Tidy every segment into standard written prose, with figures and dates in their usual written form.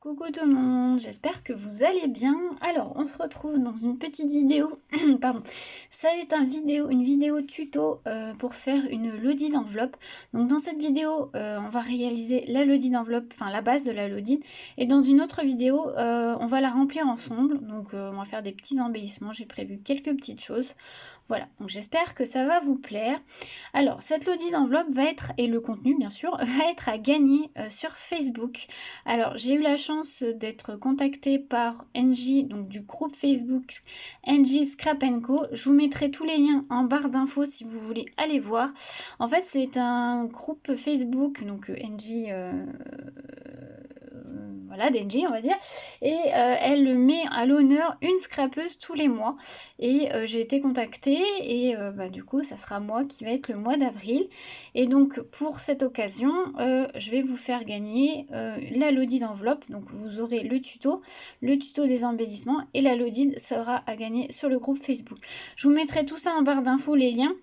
Coucou tout le monde, j'espère que vous allez bien. Alors, on se retrouve dans une petite vidéo, pardon, ça est une vidéo tuto pour faire une lodi d'enveloppe. Donc dans cette vidéo, on va réaliser la lodi d'enveloppe, enfin la base de la lodi. Et dans une autre vidéo, on va la remplir ensemble. Donc on va faire des petits embellissements, j'ai prévu quelques petites choses. Voilà, donc j'espère que ça va vous plaire. Alors, cette lodi d'enveloppe va être, et le contenu bien sûr, va être à gagner sur Facebook. Alors, j'ai eu la chance d'être contactée par NJ, donc du groupe Facebook NJ Scrap Co. Je vous mettrai tous les liens en barre d'infos si vous voulez aller voir. En fait, c'est un groupe Facebook, donc NJ... voilà, d'Engie on va dire, et elle met à l'honneur une scrapeuse tous les mois, et j'ai été contactée, et du coup ça sera moi qui va être le mois d'avril, et donc pour cette occasion je vais vous faire gagner la lodi d'enveloppe. Donc vous aurez le tuto des embellissements, et la lodi sera à gagner sur le groupe Facebook. Je vous mettrai tout ça en barre d'infos, les liens.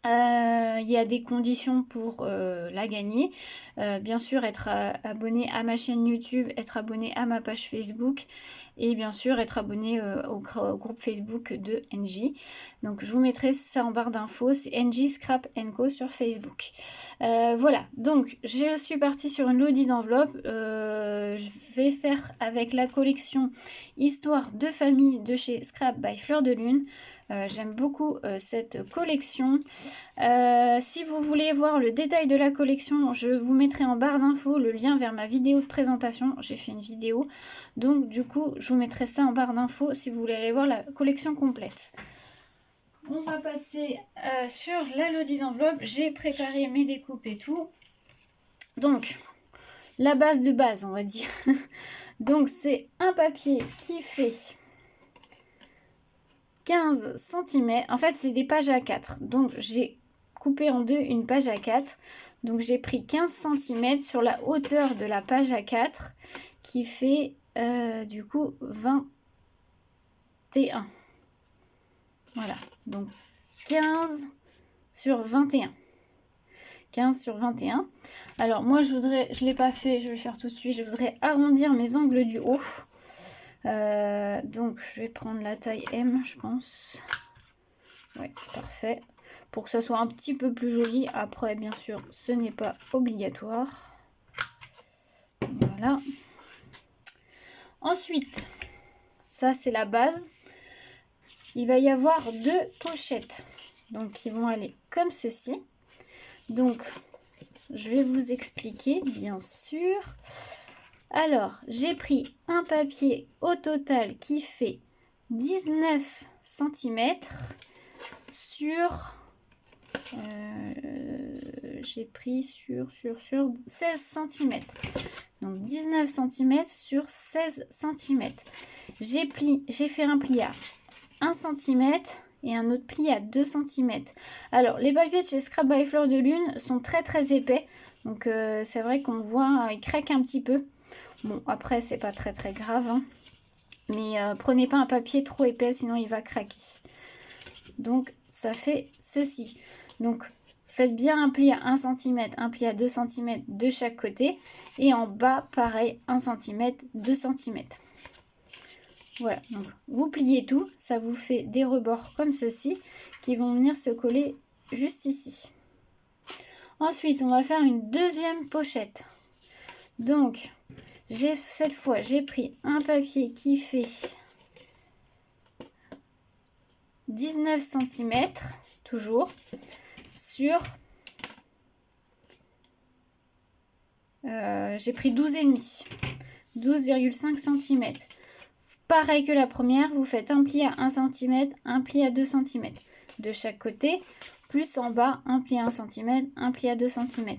Il y a des conditions pour la gagner. Bien sûr, être abonné à ma chaîne YouTube, être abonné à ma page Facebook, et bien sûr être abonné au groupe Facebook de NJ. Donc je vous mettrai ça en barre d'infos, c'est NJ Scrap Co sur Facebook. Voilà, donc je suis partie sur une lodi d'enveloppe. Je vais faire avec la collection Histoire de famille de chez Scrap by Fleur de Lune. J'aime beaucoup cette collection. Si vous voulez voir le détail de la collection, je vous mettrai en barre d'infos le lien vers ma vidéo de présentation. J'ai fait une vidéo, donc du coup je vous mettrai ça en barre d'infos si vous voulez aller voir la collection complète. On va passer sur la lodi d'enveloppe. J'ai préparé mes découpes et tout. Donc la base de base, on va dire. Donc c'est un papier qui fait 15 cm. En fait, c'est des pages A4. Donc, j'ai coupé en deux une page A4. Donc, j'ai pris 15 cm sur la hauteur de la page A4 qui fait du coup 21. Voilà. Donc, 15 sur 21. 15 sur 21. Alors, moi, je ne l'ai pas fait, je vais le faire tout de suite. Je voudrais arrondir mes angles du haut. Donc je vais prendre la taille M, je pense. Ouais, parfait. Pour que ça soit un petit peu plus joli. Après, bien sûr, ce n'est pas obligatoire. Voilà. Ensuite, ça c'est la base. Il va y avoir deux pochettes. Donc, qui vont aller comme ceci. Donc, je vais vous expliquer, bien sûr. Alors, j'ai pris un papier au total qui fait 19 cm sur... j'ai pris sur 16 cm. Donc 19 cm sur 16 cm. J'ai fait un pli à 1 cm et un autre pli à 2 cm. Alors, les papiers de chez Scrap by Fleur de Lune sont très épais. Donc, c'est vrai qu'on voit, ils craquent un petit peu. Bon, après, c'est pas très grave, hein. Mais prenez pas un papier trop épais, sinon il va craquer. Donc, ça fait ceci. Donc, faites bien un pli à 1 cm, un pli à 2 cm de chaque côté. Et en bas, pareil, 1 cm, 2 cm. Voilà, donc vous pliez tout. Ça vous fait des rebords comme ceci, qui vont venir se coller juste ici. Ensuite, on va faire une deuxième pochette. Donc... cette fois, j'ai pris un papier qui fait 19 cm, toujours, sur... j'ai pris 12,5, 12,5 cm. Pareil que la première, vous faites un pli à 1 cm, un pli à 2 cm de chaque côté, plus en bas, un pli à 1 cm, un pli à 2 cm.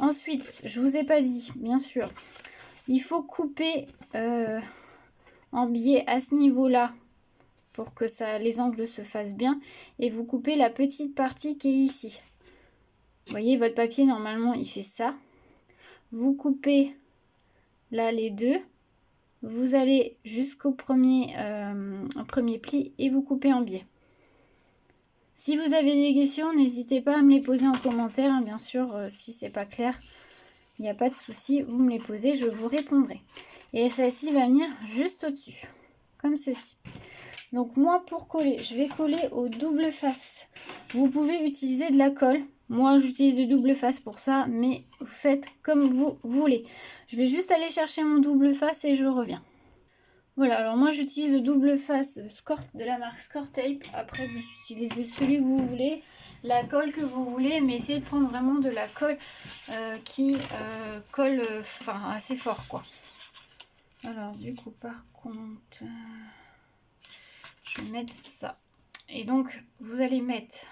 Ensuite, je vous ai pas dit, bien sûr, il faut couper en biais à ce niveau-là pour que les angles se fassent bien. Et vous coupez la petite partie qui est ici. Vous voyez, votre papier, normalement, il fait ça. Vous coupez là les deux. Vous allez jusqu'au premier pli et vous coupez en biais. Si vous avez des questions, n'hésitez pas à me les poser en commentaire. Hein, bien sûr, si c'est pas clair, il n'y a pas de souci, vous me les posez, je vous répondrai. Et celle-ci va venir juste au-dessus, comme ceci. Donc moi, pour coller, je vais coller au double face. Vous pouvez utiliser de la colle. Moi, j'utilise de double face pour ça, mais vous faites comme vous voulez. Je vais juste aller chercher mon double face et je reviens. Voilà, alors moi j'utilise le double face de la marque Score Tape. Après, vous utilisez celui que vous voulez, la colle que vous voulez, mais essayez de prendre vraiment de la colle qui colle assez fort, quoi. Alors, du coup, par contre, je vais mettre ça. Et donc, vous allez mettre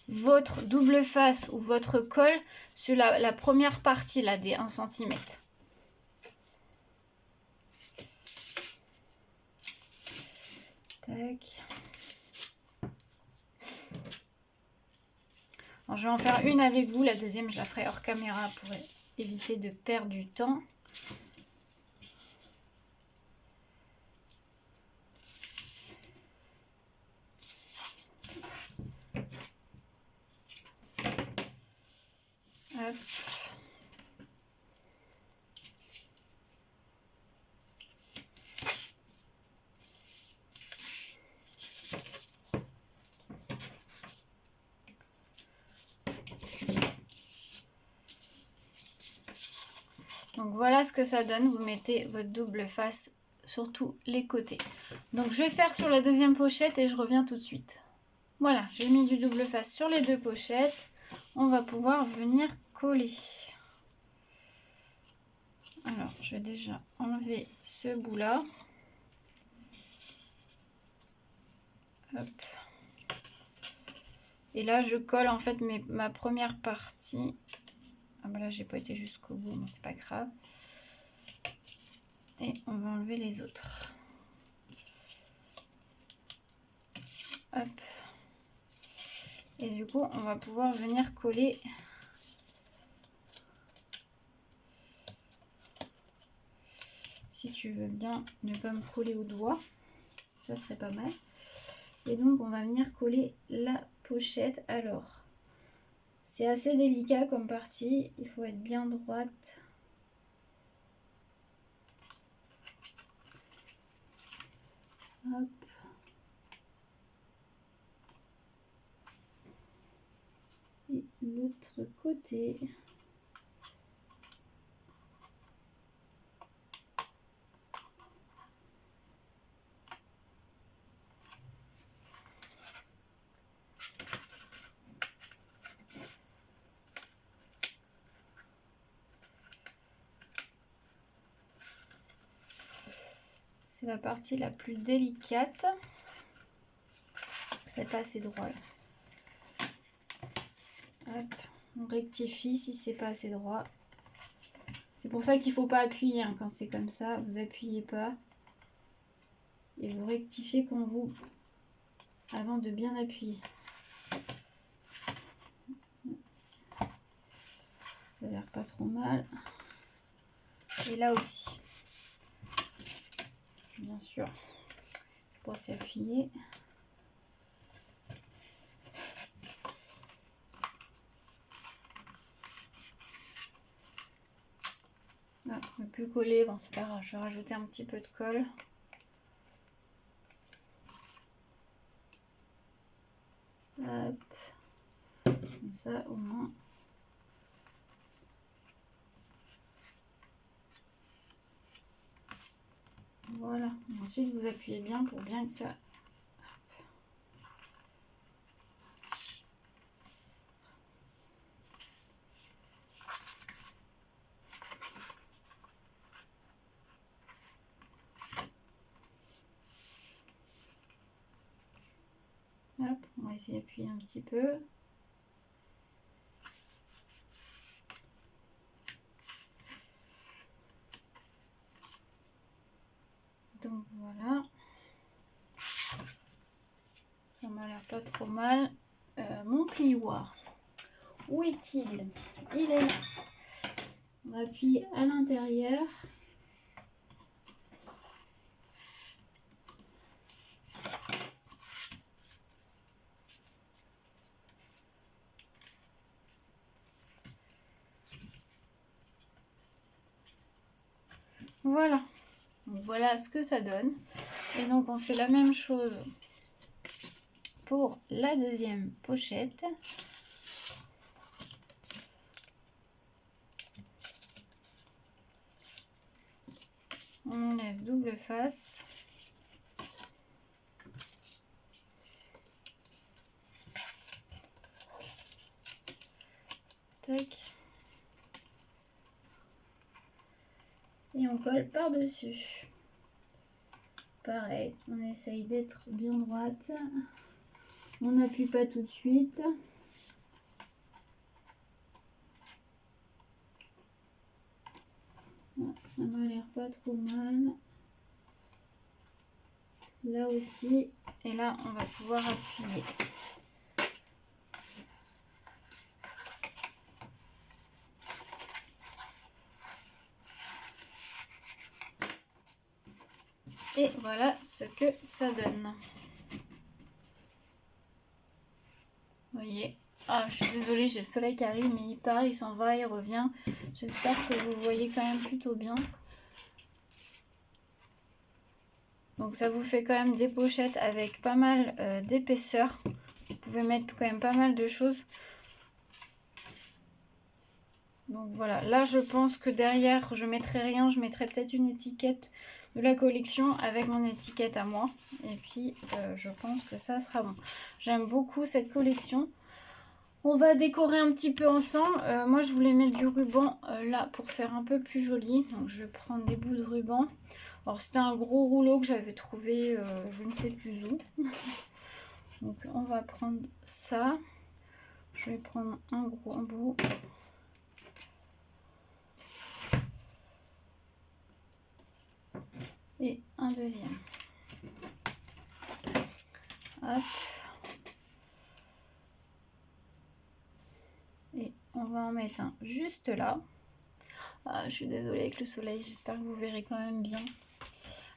votre double face ou votre colle sur la première partie là des 1 cm. Tac. Alors, je vais en faire une avec vous, la deuxième je la ferai hors caméra pour éviter de perdre du temps. Hop. Donc voilà ce que ça donne, vous mettez votre double face sur tous les côtés. Donc je vais faire sur la deuxième pochette et je reviens tout de suite. Voilà, j'ai mis du double face sur les deux pochettes. On va pouvoir venir coller. Alors, je vais déjà enlever ce bout là. Hop. Et là, je colle en fait ma première partie. Ah ben là, j'ai pas été jusqu'au bout, mais c'est pas grave. Et on va enlever les autres. Hop. Et du coup, on va pouvoir venir coller. Si tu veux bien ne pas me coller au doigt, ça serait pas mal. Et donc, on va venir coller la pochette. Alors, c'est assez délicat comme partie. Il faut être bien droite. Hop. Et l'autre côté. C'est la partie la plus délicate. C'est pas assez droit là. Hop, on rectifie si c'est pas assez droit. C'est pour ça qu'il faut pas appuyer hein, quand c'est comme ça. Vous appuyez pas. Et vous rectifiez quand vous... avant de bien appuyer. Ça a l'air pas trop mal. Et là aussi. Bien sûr. Pour s'appuyer. Ah, on ne peut plus coller. Bon, c'est pas grave. Je vais rajouter un petit peu de colle. Hop. Comme ça, au moins. Voilà. Et ensuite, vous appuyez bien pour bien que ça... Hop, on va essayer d'appuyer un petit peu. Donc voilà. Ça m'a l'air pas trop mal. Mon plioir, où est-il? Il est là. On appuie à l'intérieur. Voilà. Donc voilà ce que ça donne. Et donc on fait la même chose pour la deuxième pochette. On enlève double face. Tac. Et on colle par-dessus. Pareil, on essaye d'être bien droite. On n'appuie pas tout de suite. Ah, ça m'a l'air pas trop mal. Là aussi. Et là, on va pouvoir appuyer. Et voilà ce que ça donne. Vous voyez. Ah, je suis désolée, j'ai le soleil qui arrive, mais il part, il s'en va, il revient. J'espère que vous voyez quand même plutôt bien. Donc ça vous fait quand même des pochettes avec pas mal d'épaisseur. Vous pouvez mettre quand même pas mal de choses. Donc voilà, là je pense que derrière je mettrai rien, je mettrai peut-être une étiquette de la collection avec mon étiquette à moi. Et puis je pense que ça sera bon. J'aime beaucoup cette collection. On va décorer un petit peu ensemble. Moi je voulais mettre du ruban là pour faire un peu plus joli. Donc je vais prendre des bouts de ruban. Alors c'était un gros rouleau que j'avais trouvé je ne sais plus où. Donc on va prendre ça. Je vais prendre un gros bout. Et un deuxième. Hop. Et on va en mettre un juste là. Ah, je suis désolée avec le soleil, j'espère que vous verrez quand même bien.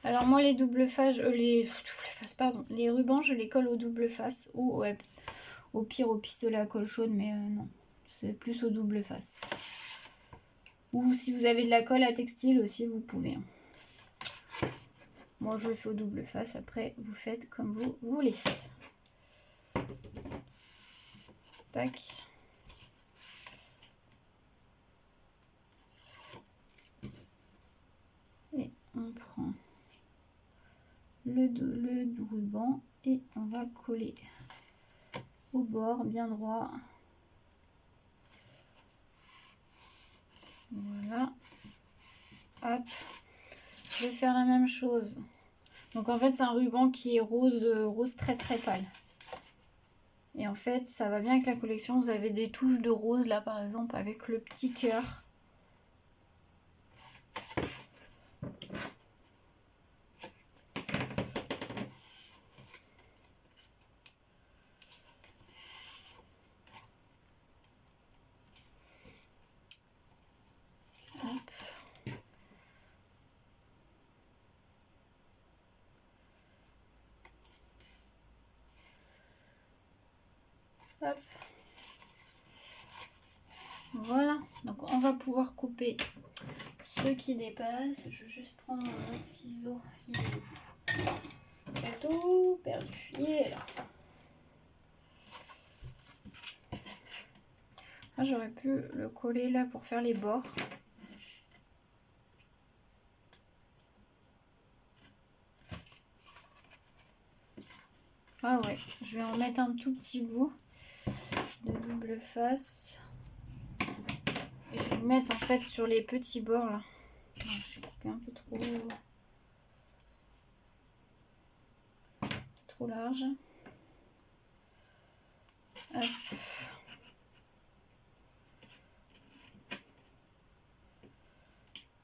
Alors moi les doubles faces, les rubans je les colle aux doubles faces ou ouais, au pire au pistolet à colle chaude, mais non, c'est plus aux doubles faces. Ou si vous avez de la colle à textile aussi, vous pouvez. Moi je le fais aux doubles faces, après vous faites comme vous voulez. Tac. Et on prend le ruban et on va coller au bord bien droit. Voilà. Hop. Je vais faire la même chose. Donc en fait c'est un ruban qui est rose, rose très très pâle. Et en fait ça va bien avec la collection. Vous avez des touches de rose là par exemple avec le petit cœur. Hop. Voilà, donc on va pouvoir couper ce qui dépasse. Je vais juste prendre mon autre ciseau. Il est où? J'ai tout perdu. Il est là. Ah, j'aurais pu le coller là pour faire les bords. Ah ouais, je vais en mettre un tout petit bout de double face. Et je vais le mettre en fait sur les petits bords là. Non, je suis coupé un peu trop large. Hop.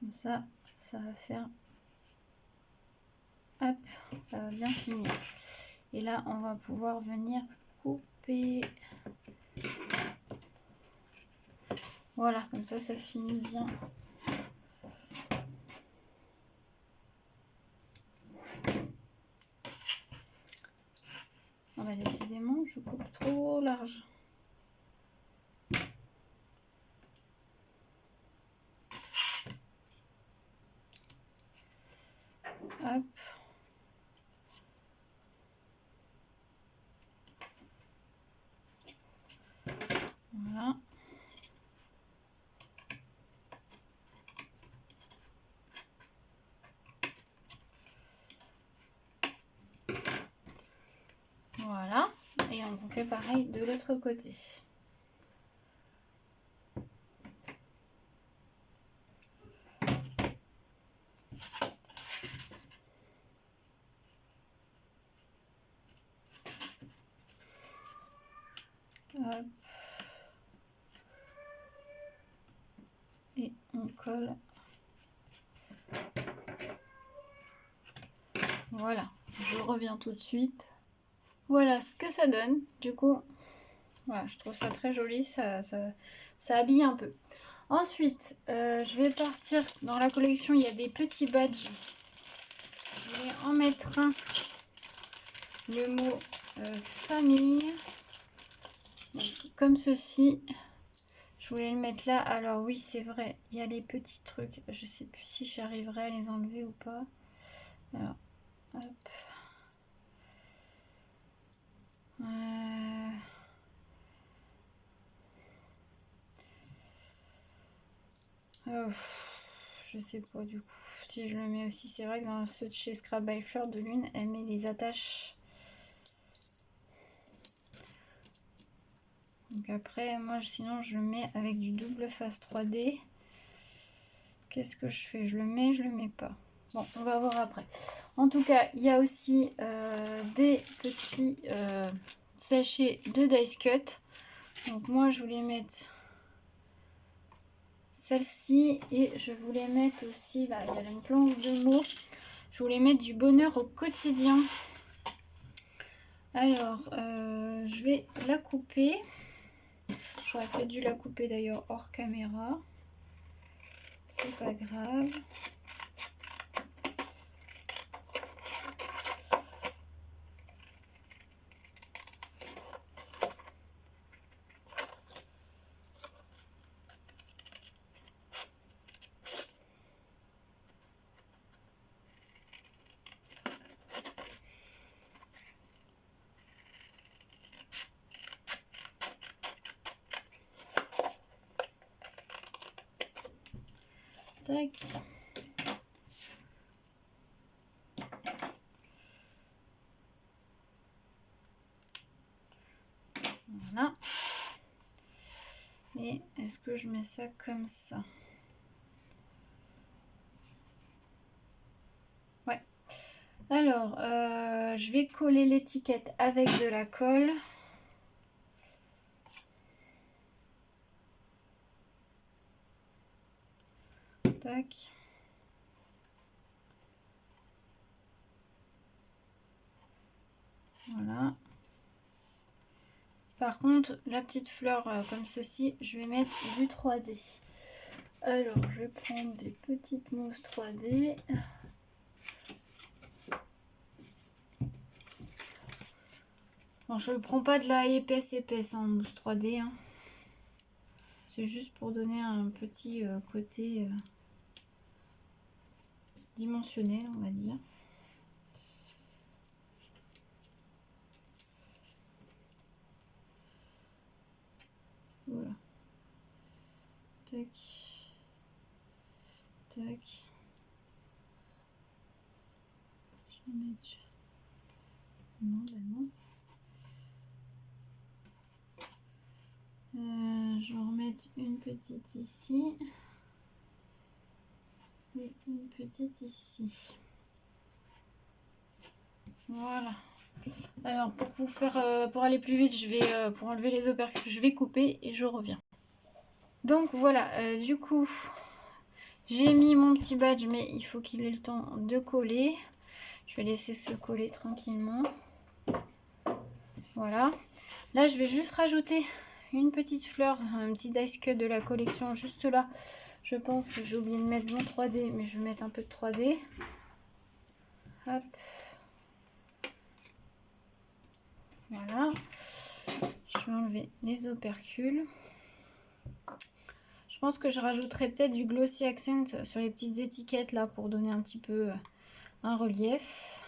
Comme ça va faire. Hop, ça va bien finir. Et là, on va pouvoir venir couper. Voilà, comme ça finit bien. Ah bah décidément, je coupe trop large. Voilà. Et on fait pareil de l'autre côté. Hop. Et on colle. Voilà, je reviens tout de suite. Voilà ce que ça donne. Du coup, voilà, je trouve ça très joli, ça habille un peu. Ensuite, je vais partir dans la collection, il y a des petits badges. Je vais en mettre un, le mot famille, donc, comme ceci. Je voulais le mettre là. Alors oui, c'est vrai, il y a les petits trucs. Je sais plus si j'arriverai à les enlever ou pas. Alors, hop. Je sais pas du coup si je le mets aussi. C'est vrai que dans ceux de chez Scrap by Fleur de Lune, elle met les attaches. Donc après, moi sinon je le mets avec du double face 3D. Qu'est-ce que je fais? Je le mets, je le mets pas. Bon, on va voir après. En tout cas, il y a aussi des petits sachets de Dice Cut. Donc moi je voulais mettre celle-ci et je voulais mettre aussi, là il y a une planche de mots, je voulais mettre du bonheur au quotidien. Alors je vais la couper, j'aurais peut-être dû la couper d'ailleurs hors caméra, c'est pas grave. Tac. Voilà. Et est-ce que je mets ça comme ça? Ouais. Alors, je vais coller l'étiquette avec de la colle. Tac. Voilà. Par contre, la petite fleur comme ceci, je vais mettre du 3D. Alors, je vais prendre des petites mousses 3D. Bon, je ne prends pas de la épaisse en mousse 3D. Hein. C'est juste pour donner un petit côté dimensionné, on va dire. Voilà. Tac. Tac. Je vais mettre... Non, bah non. Je vais en remettre une petite ici. Et une petite ici. Voilà. Alors pour vous faire, pour aller plus vite, je vais pour enlever les opercules, je vais couper et je reviens. Donc voilà, du coup, j'ai mis mon petit badge, mais il faut qu'il ait le temps de coller. Je vais laisser se coller tranquillement. Voilà. Là, je vais juste rajouter une petite fleur, un petit dice cut de la collection juste là. Je pense que j'ai oublié de mettre mon 3D, mais je vais mettre un peu de 3D. Hop. Voilà. Je vais enlever les opercules. Je pense que je rajouterai peut-être du glossy accent sur les petites étiquettes là pour donner un petit peu un relief.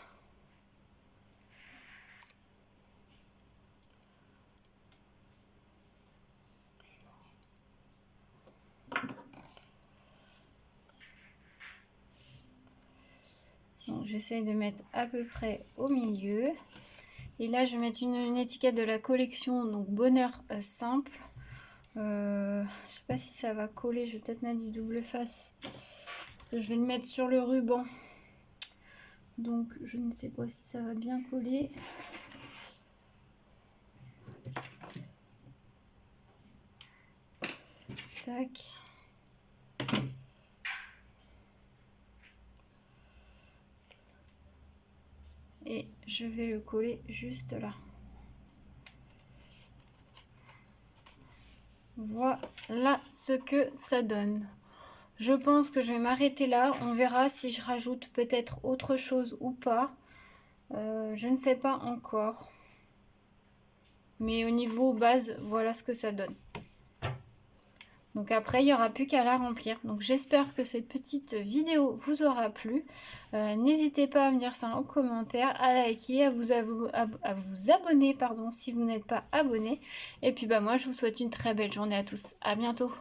Donc j'essaye de mettre à peu près au milieu. Et là, je vais mettre une étiquette de la collection, donc bonheur simple. Je sais pas si ça va coller, je vais peut-être mettre du double face. Parce que je vais le mettre sur le ruban. Donc, je ne sais pas si ça va bien coller. Tac. Et je vais le coller juste là. Voilà ce que ça donne. Je pense que je vais m'arrêter là. On verra si je rajoute peut-être autre chose ou pas. Je ne sais pas encore. Mais au niveau base, voilà ce que ça donne. Donc après, il n'y aura plus qu'à la remplir. Donc j'espère que cette petite vidéo vous aura plu. N'hésitez pas à me dire ça en commentaire, à liker, à vous abonner pardon, si vous n'êtes pas abonné. Et puis bah moi, je vous souhaite une très belle journée à tous. À bientôt.